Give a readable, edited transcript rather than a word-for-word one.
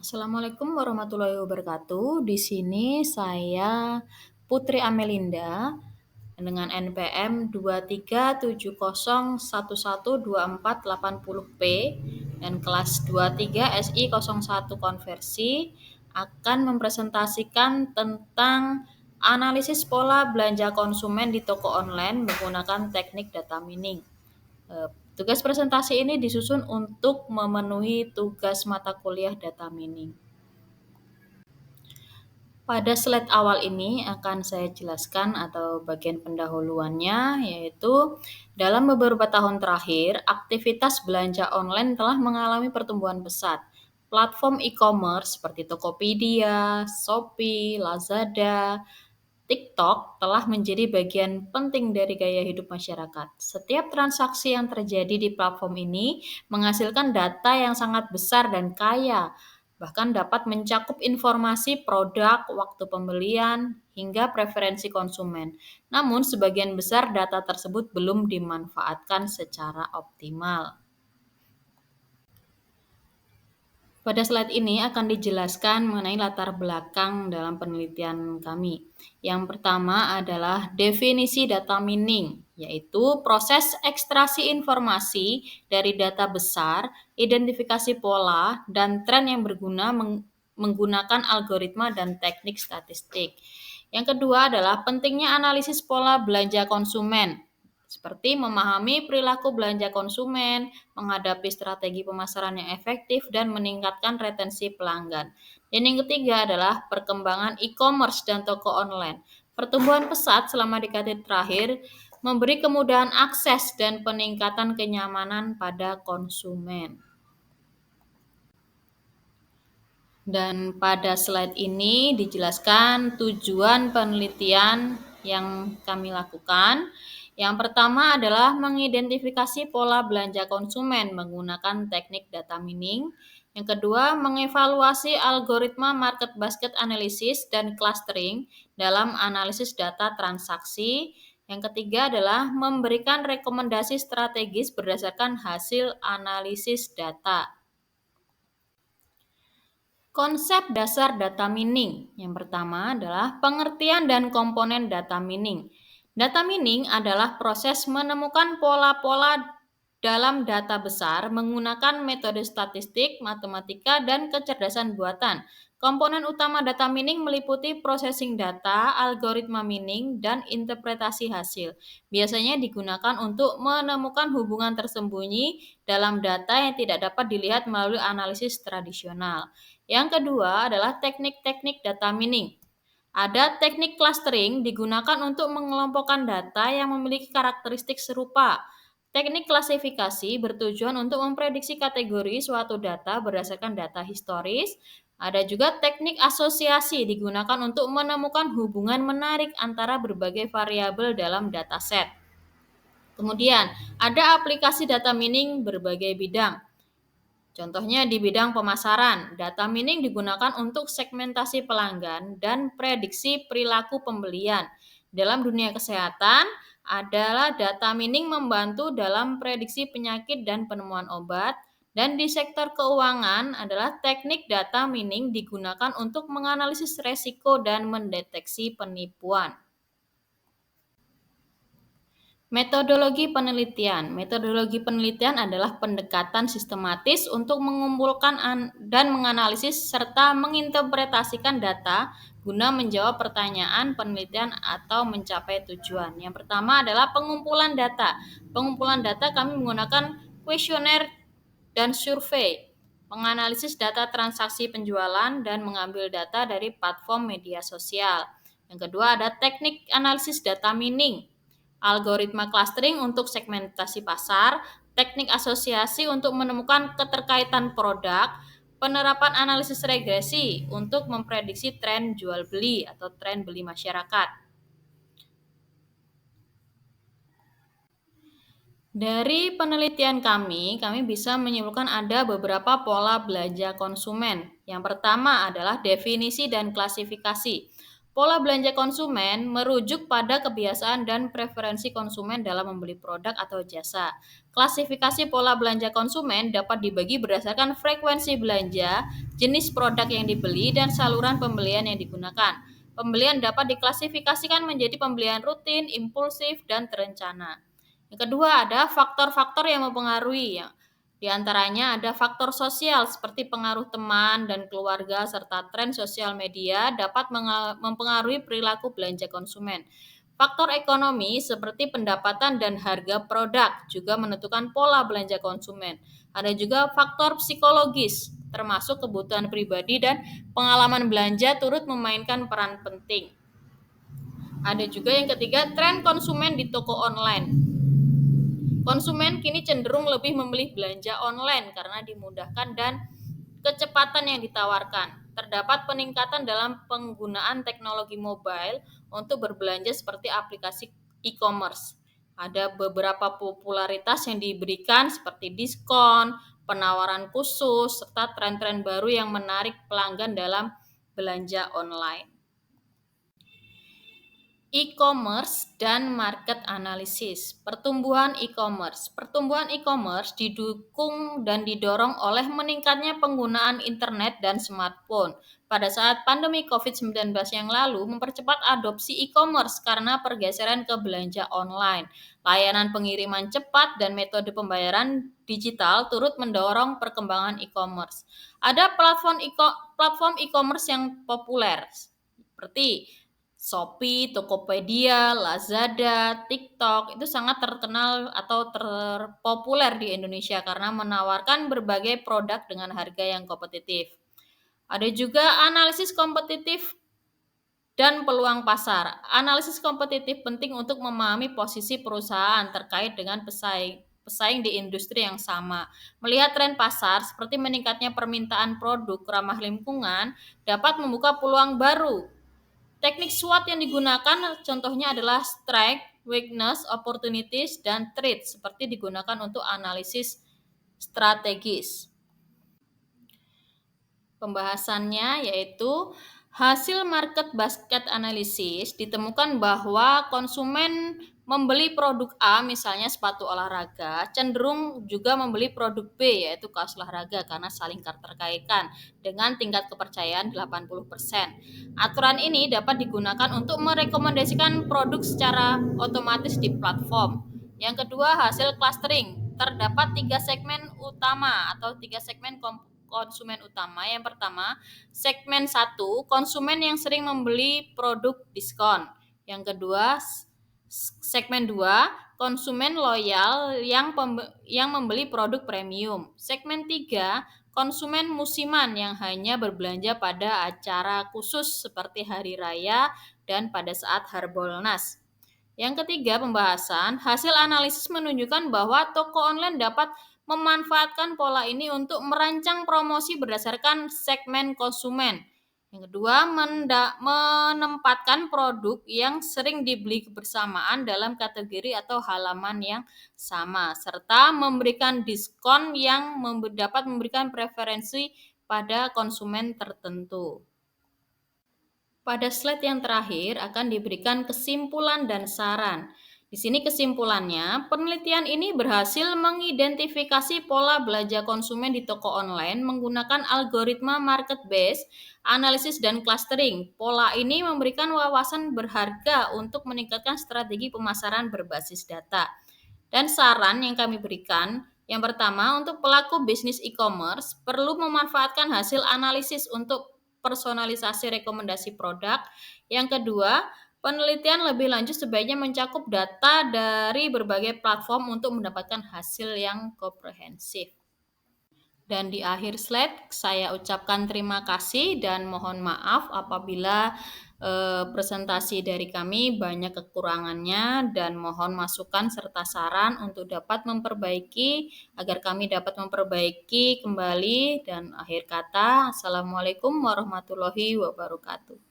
Assalamualaikum warahmatullahi wabarakatuh. Di sini saya Putri Amelinda dengan NPM 237011248 p dan kelas 23 SI 01 konversi akan mempresentasikan tentang analisis pola belanja konsumen di toko online menggunakan teknik data mining. Tugas presentasi ini disusun untuk memenuhi tugas mata kuliah data mining. Pada slide awal ini akan saya jelaskan atau bagian pendahuluannya, yaitu dalam beberapa tahun terakhir, aktivitas belanja online telah mengalami pertumbuhan pesat. Platform e-commerce seperti Tokopedia, Shopee, Lazada, TikTok telah menjadi bagian penting dari gaya hidup masyarakat. Setiap transaksi yang terjadi di platform ini menghasilkan data yang sangat besar dan kaya, bahkan dapat mencakup informasi produk, waktu pembelian, hingga preferensi konsumen. Namun, sebagian besar data tersebut belum dimanfaatkan secara optimal. Pada slide ini akan dijelaskan mengenai latar belakang dalam penelitian kami. Yang pertama adalah definisi data mining, yaitu proses ekstraksi informasi dari data besar, identifikasi pola, dan tren yang berguna menggunakan algoritma dan teknik statistik. Yang kedua adalah pentingnya analisis pola belanja konsumen, seperti memahami perilaku belanja konsumen, menghadapi strategi pemasaran yang efektif, dan meningkatkan retensi pelanggan. Dan yang ketiga adalah perkembangan e-commerce dan toko online. Pertumbuhan pesat selama dekade terakhir memberi kemudahan akses dan peningkatan kenyamanan pada konsumen. Dan pada slide ini dijelaskan tujuan penelitian yang kami lakukan. Yang pertama adalah mengidentifikasi pola belanja konsumen menggunakan teknik data mining. Yang kedua, mengevaluasi algoritma market basket analysis dan clustering dalam analisis data transaksi. Yang ketiga adalah memberikan rekomendasi strategis berdasarkan hasil analisis data. Konsep dasar data mining. Yang pertama adalah pengertian dan komponen data mining. Data mining adalah proses menemukan pola-pola dalam data besar menggunakan metode statistik, matematika, dan kecerdasan buatan. Komponen utama data mining meliputi processing data, algoritma mining, dan interpretasi hasil. Biasanya digunakan untuk menemukan hubungan tersembunyi dalam data yang tidak dapat dilihat melalui analisis tradisional. Yang kedua adalah teknik-teknik data mining. Ada teknik clustering digunakan untuk mengelompokkan data yang memiliki karakteristik serupa. Teknik klasifikasi bertujuan untuk memprediksi kategori suatu data berdasarkan data historis. Ada juga teknik asosiasi digunakan untuk menemukan hubungan menarik antara berbagai variabel dalam dataset. Kemudian, ada aplikasi data mining berbagai bidang. Contohnya di bidang pemasaran, data mining digunakan untuk segmentasi pelanggan dan prediksi perilaku pembelian. Dalam dunia kesehatan, adalah data mining membantu dalam prediksi penyakit dan penemuan obat. Dan di sektor keuangan adalah teknik data mining digunakan untuk menganalisis resiko dan mendeteksi penipuan. Metodologi penelitian. Metodologi penelitian adalah pendekatan sistematis untuk mengumpulkan dan menganalisis serta menginterpretasikan data guna menjawab pertanyaan penelitian atau mencapai tujuan. Yang pertama adalah pengumpulan data. Pengumpulan data kami menggunakan kuesioner dan survei, menganalisis data transaksi penjualan dan mengambil data dari platform media sosial. Yang kedua ada teknik analisis data mining, algoritma clustering untuk segmentasi pasar, teknik asosiasi untuk menemukan keterkaitan produk, penerapan analisis regresi untuk memprediksi tren jual beli atau tren beli masyarakat. Dari penelitian kami bisa menyimpulkan ada beberapa pola belanja konsumen. Yang pertama adalah definisi dan klasifikasi. Pola belanja konsumen merujuk pada kebiasaan dan preferensi konsumen dalam membeli produk atau jasa. Klasifikasi pola belanja konsumen dapat dibagi berdasarkan frekuensi belanja, jenis produk yang dibeli, dan saluran pembelian yang digunakan. Pembelian dapat diklasifikasikan menjadi pembelian rutin, impulsif, dan terencana. Yang kedua ada faktor-faktor yang mempengaruhi. Di antaranya ada faktor sosial seperti pengaruh teman dan keluarga serta tren sosial media dapat mempengaruhi perilaku belanja konsumen. Faktor ekonomi seperti pendapatan dan harga produk juga menentukan pola belanja konsumen. Ada juga faktor psikologis termasuk kebutuhan pribadi dan pengalaman belanja turut memainkan peran penting. Ada juga yang ketiga, tren konsumen di toko online. Konsumen kini cenderung lebih memilih belanja online karena dimudahkan dan kecepatan yang ditawarkan. Terdapat peningkatan dalam penggunaan teknologi mobile untuk berbelanja seperti aplikasi e-commerce. Ada beberapa popularitas yang diberikan seperti diskon, penawaran khusus, serta tren-tren baru yang menarik pelanggan dalam belanja online. E-commerce dan market analysis. Pertumbuhan e-commerce. Pertumbuhan e-commerce didukung dan didorong oleh meningkatnya penggunaan internet dan smartphone. Pada saat pandemi COVID-19 yang lalu mempercepat adopsi e-commerce karena pergeseran ke belanja online. Layanan pengiriman cepat dan metode pembayaran digital turut mendorong perkembangan e-commerce. Ada platform e-commerce yang populer seperti Shopee, Tokopedia, Lazada, TikTok itu sangat terkenal atau terpopuler di Indonesia karena menawarkan berbagai produk dengan harga yang kompetitif. Ada juga analisis kompetitif dan peluang pasar. Analisis kompetitif penting untuk memahami posisi perusahaan terkait dengan pesaing di industri yang sama. Melihat tren pasar seperti meningkatnya permintaan produk ramah lingkungan dapat membuka peluang baru. Teknik SWOT yang digunakan contohnya adalah strength, weakness, opportunities, dan threat seperti digunakan untuk analisis strategis. Pembahasannya yaitu hasil market basket analysis ditemukan bahwa konsumen membeli produk A misalnya sepatu olahraga cenderung juga membeli produk B yaitu kaos olahraga karena saling terkaitkan dengan tingkat kepercayaan 80%. Aturan ini dapat digunakan untuk merekomendasikan produk secara otomatis di platform. Yang kedua hasil clustering. Terdapat 3 segmen utama atau 3 segmen konsumen utama. Yang pertama, segmen 1, konsumen yang sering membeli produk diskon. Yang kedua, segmen 2, konsumen loyal yang membeli produk premium. Segmen 3, konsumen musiman yang hanya berbelanja pada acara khusus seperti hari raya dan pada saat Harbolnas. Yang ketiga, pembahasan. Hasil analisis menunjukkan bahwa toko online dapat memanfaatkan pola ini untuk merancang promosi berdasarkan segmen konsumen. Yang kedua, menempatkan produk yang sering dibeli bersamaan dalam kategori atau halaman yang sama, serta memberikan diskon yang dapat memberikan preferensi pada konsumen tertentu. Pada slide yang terakhir akan diberikan kesimpulan dan saran. Di sini kesimpulannya, penelitian ini berhasil mengidentifikasi pola belanja konsumen di toko online menggunakan algoritma market based, analisis dan clustering. Pola ini memberikan wawasan berharga untuk meningkatkan strategi pemasaran berbasis data. Dan saran yang kami berikan, yang pertama untuk pelaku bisnis e-commerce perlu memanfaatkan hasil analisis untuk personalisasi rekomendasi produk. Yang kedua, penelitian lebih lanjut sebaiknya mencakup data dari berbagai platform untuk mendapatkan hasil yang komprehensif. Dan di akhir slide, saya ucapkan terima kasih dan mohon maaf apabila presentasi dari kami banyak kekurangannya dan mohon masukan serta saran untuk dapat memperbaiki agar kami dapat memperbaiki kembali. Dan akhir kata, Assalamualaikum warahmatullahi wabarakatuh.